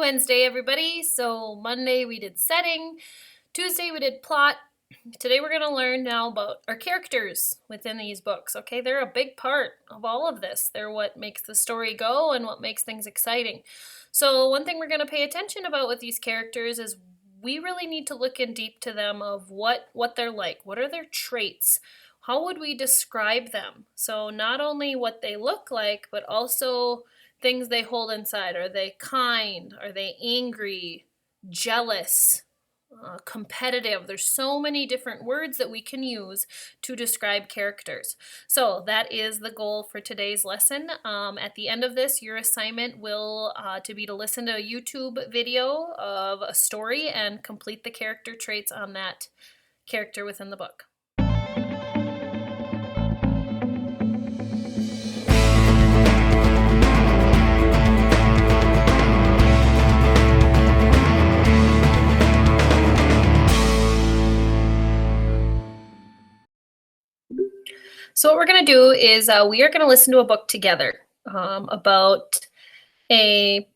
Wednesday, everybody. So Monday we did setting, Tuesday we did plot. Today we're going to learn now about our characters within these books, okay? They're a big part of all of this. They're what makes the story go and what makes things exciting. So one thing we're going to pay attention about with these characters is we really need to look in deep to them of what they're like. What are their traits? How would we describe them? So not only what they look like, but also things they hold inside. Are they kind? Are they angry? Jealous? Competitive? There's so many different words that we can use to describe characters. So that is the goal for today's lesson. At the end of this, your assignment will to listen to a YouTube video of a story and complete the character traits on that character within the book. So what we're going to do is we are going to listen to a book together about a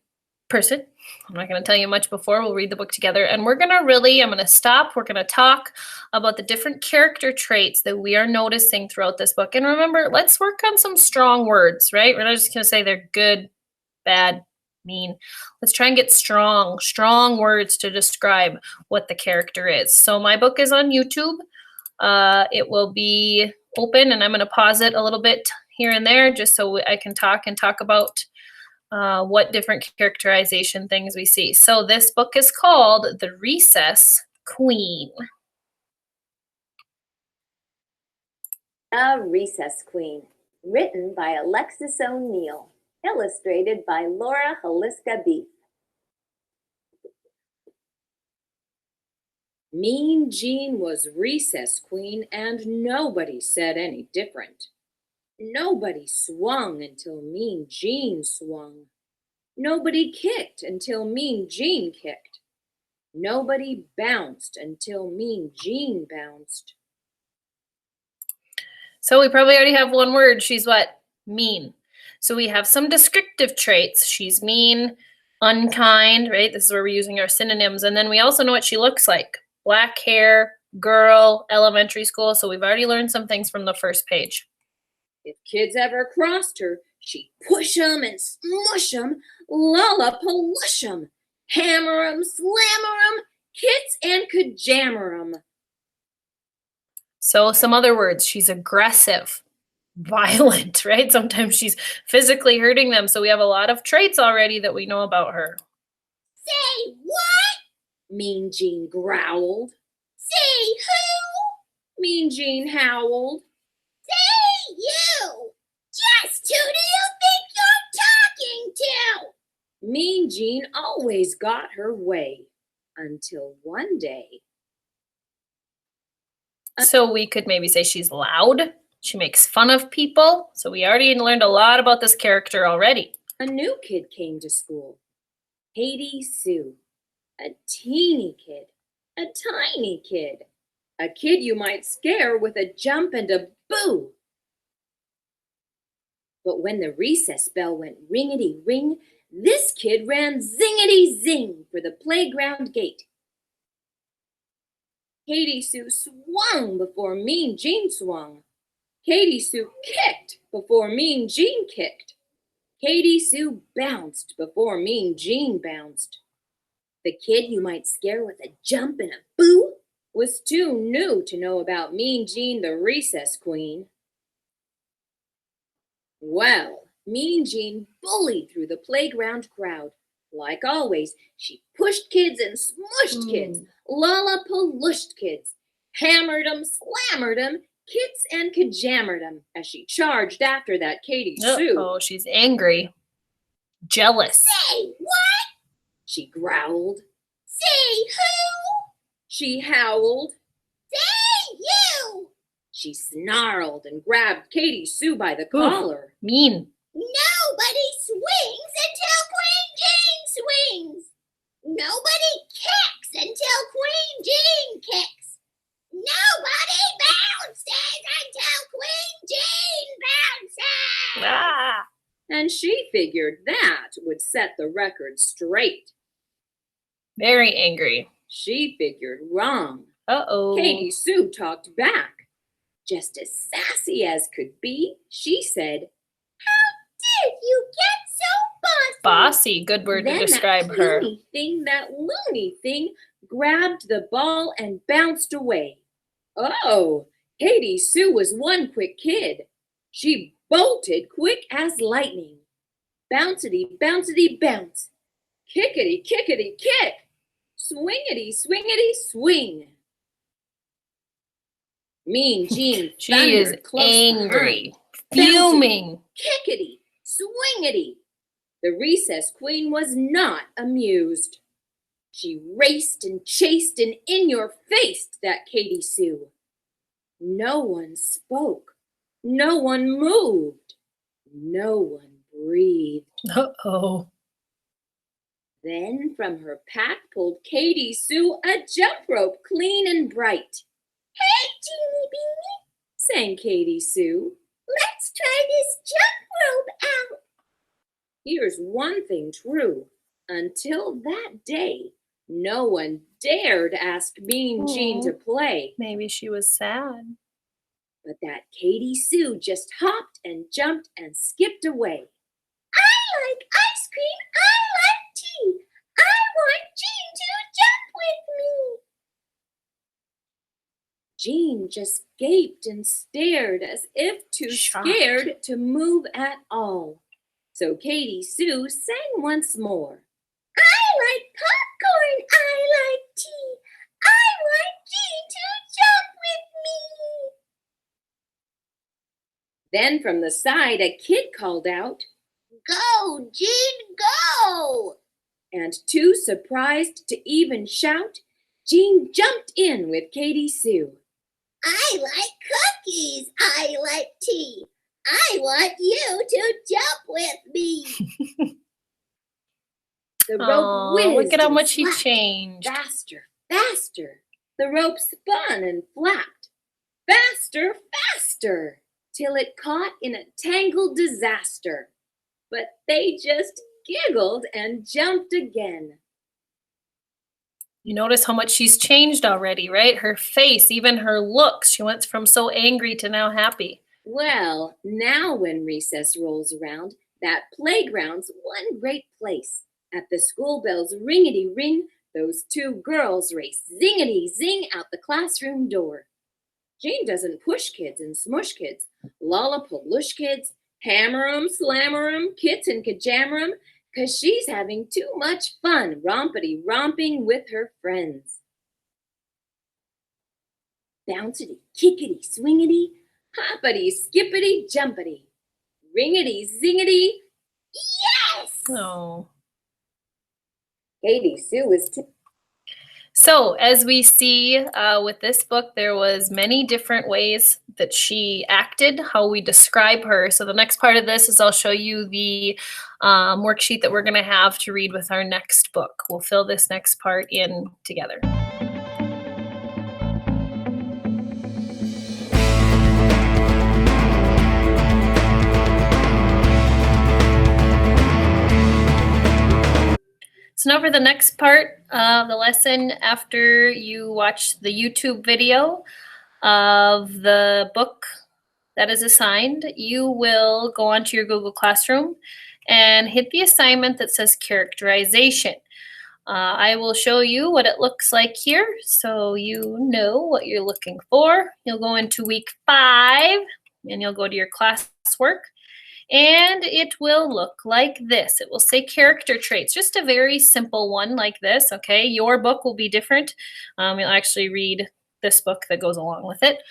person. I'm not going to tell you much before. We'll read the book together. And we're going to I'm going to stop. We're going to talk about the different character traits that we are noticing throughout this book. And remember, let's work on some strong words, right? We're not just going to say they're good, bad, mean. Let's try and get strong words to describe what the character is. So my book is on YouTube. It will be open, and I'm going to pause it a little bit here and there just so I can talk about what different characterization things we see. So this book is called The Recess Queen. A Recess Queen, written by Alexis O'Neill, illustrated by Laura Haliska Beef. Mean Jean was recess queen, and nobody said any different. Nobody swung until Mean Jean swung. Nobody kicked until Mean Jean kicked. Nobody bounced until Mean Jean bounced. So we probably already have one word. She's what? Mean. So we have some descriptive traits. She's mean, unkind, right? This is where we're using our synonyms. And then we also know what she looks like. Black hair, girl, elementary school. So we've already learned some things from the first page. If kids ever crossed her, she'd push 'em and smush 'em, lollapaloosh 'em, hammer 'em, slammer 'em, kids and could jammer 'em. So some other words. She's aggressive, violent, right? Sometimes she's physically hurting them. So we have a lot of traits already that we know about her. Say what? Mean Jean growled. Say who? Mean Jean howled. Say you! Just who do you think you're talking to? Mean Jean always got her way, until one day. So we could maybe say she's loud. She makes fun of people. So we already learned a lot about this character already. A new kid came to school. Katie Sue. A teeny kid. A tiny kid. A kid you might scare with a jump and a boo. But when the recess bell went ringety-ring, this kid ran zingety-zing for the playground gate. Katie Sue swung before Mean Jean swung. Katie Sue kicked before Mean Jean kicked. Katie Sue bounced before Mean Jean bounced. The kid you might scare with a jump and a boo was too new to know about Mean Jean, the recess queen. Well, Mean Jean bullied through the playground crowd. Like always, she pushed kids and smushed kids, lollapalooshed kids, hammered 'em, slammered 'em, kids and kajammered 'em as she charged after that Katie Sue. Oh, she's angry, jealous. Say what? She growled. Say who? She howled. Say you! She snarled and grabbed Katie Sue by the collar. Mean. Nobody swings until Queen Jean swings. Nobody kicks until Queen Jean kicks. Nobody bounces until Queen Jean bounces. Ah. And she figured that would set the record straight. Very angry. She figured wrong. Uh-oh. Katie Sue talked back. Just as sassy as could be, she said, "How did you get so bossy?" Bossy, good word to describe her. That loony thing grabbed the ball and bounced away. Oh, Katie Sue was one quick kid. She bolted quick as lightning. Bouncity, bouncity, bounce. Kickety, kickety, kick. Swingety, swingety, swing. Mean Jean She is angry, fuming. Kickety, swingety. The recess queen was not amused. She raced and chased and in-your-faced that Katie Sue. No one spoke. No one moved. No one breathed. Uh-oh. Then from her pack pulled Katie Sue a jump rope clean and bright. "Hey, Jeanie Beanie," sang Katie Sue. "let's try this jump rope out." Here's one thing true. Until that day, no one dared ask Mean Jean to play. Maybe she was sad. But that Katie Sue just hopped and jumped and skipped away. "I like ice cream. I like tea. I want Jean to jump with me." Jean just gaped and stared as if too scared to move at all. So Katie Sue sang once more. "I like popcorn. I like tea. I want Jean to jump with me." Then from the side a kid called out, "Go, Jean, go!" And too surprised to even shout, Jean jumped in with Katie Sue. "I like cookies. I like tea. I want you to jump with me." The rope whizzed. Look at how much and she changed. Faster, faster. The rope spun and flapped. Faster, faster, till it caught in a tangled disaster. But they just giggled and jumped again. You notice how much she's changed already, right? Her face, even her looks. She went from so angry to now happy. Well, now when recess rolls around, that playground's one great place. At the school bell's ringety ring, those two girls race zingety zing out the classroom door. Jean doesn't push kids and smush kids, lollapaloosh kids, hammer 'em, slammer 'em, kits and kajammer 'em, 'cause she's having too much fun rompity romping with her friends. Bouncity, kickety, swingety, hoppity, skippity, jumpity, ringety, zingety, yes! Oh. Katie Sue is So as we see with this book, there was many different ways that she acted, how we describe her. So the next part of this is I'll show you the worksheet that we're going to have to read with our next book. We'll fill this next part in together. So now for the next part of the lesson, after you watch the YouTube video of the book that is assigned, you will go onto your Google Classroom and hit the assignment that says Characterization. I will show you what it looks like here so you know what you're looking for. You'll go into week 5 and you'll go to your classwork. And it will look like this. It will say character traits, just a very simple one like this, okay? Your book will be different. You'll actually read this book that goes along with it.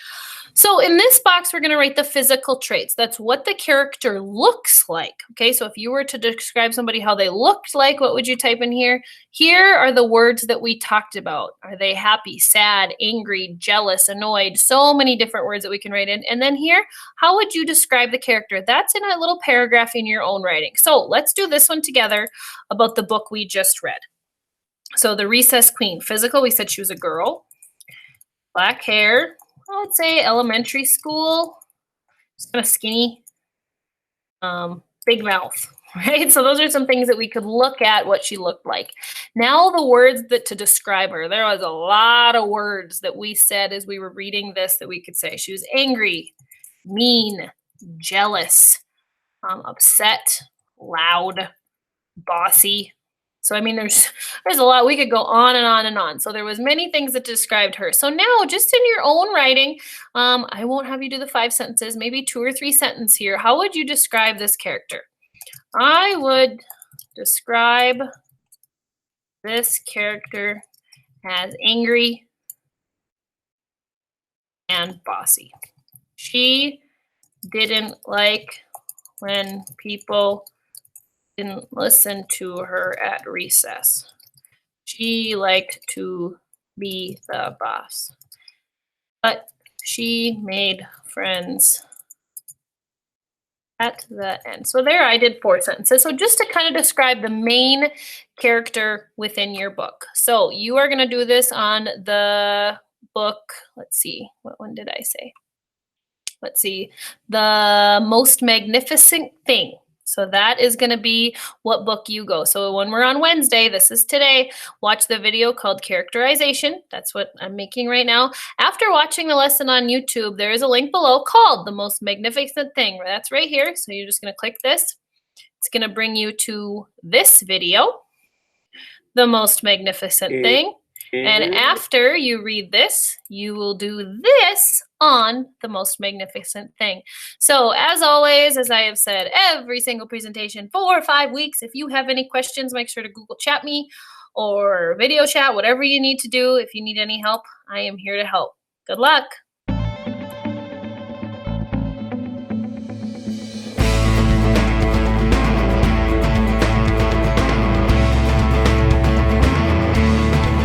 So in this box, we're going to write the physical traits. That's what the character looks like, okay? So if you were to describe somebody how they looked like, what would you type in here? Here are the words that we talked about. Are they happy, sad, angry, jealous, annoyed? So many different words that we can write in. And then here, how would you describe the character? That's in a little paragraph in your own writing. So let's do this one together about the book we just read. So the Recess Queen. Physical, we said she was a girl. Black hair. I would say elementary school. Just kind of skinny. Big mouth. right? So those are some things that we could look at what she looked like. Now the words that to describe her. There was a lot of words that we said as we were reading this that we could say. She was angry, mean, jealous, upset, loud, bossy. So I mean, there's a lot. We could go on and on and on. So there was many things that described her. So now, just in your own writing, I won't have you do the 5 sentences. Maybe 2 or 3 sentences here. How would you describe this character? I would describe this character as angry and bossy. She didn't like when people didn't listen to her at recess. She liked to be the boss. But she made friends at the end. So there I did 4 sentences. So just to kind of describe the main character within your book. So you are going to do this on the book. Let's see. What one did I say? Let's see. The Most Magnificent Thing. So that is going to be what book you go. So when we're on Wednesday, this is today, watch the video called Characterization. That's what I'm making right now. After watching the lesson on YouTube, there is a link below called The Most Magnificent Thing. That's right here. So you're just going to click this. It's going to bring you to this video, The Most Magnificent Thing. And after you read this, you will do this on The Most Magnificent Thing. So as always, as I have said, every single presentation, 4 or 5 weeks, if you have any questions, make sure to Google chat me or video chat, whatever you need to do. If you need any help, I am here to help. Good luck.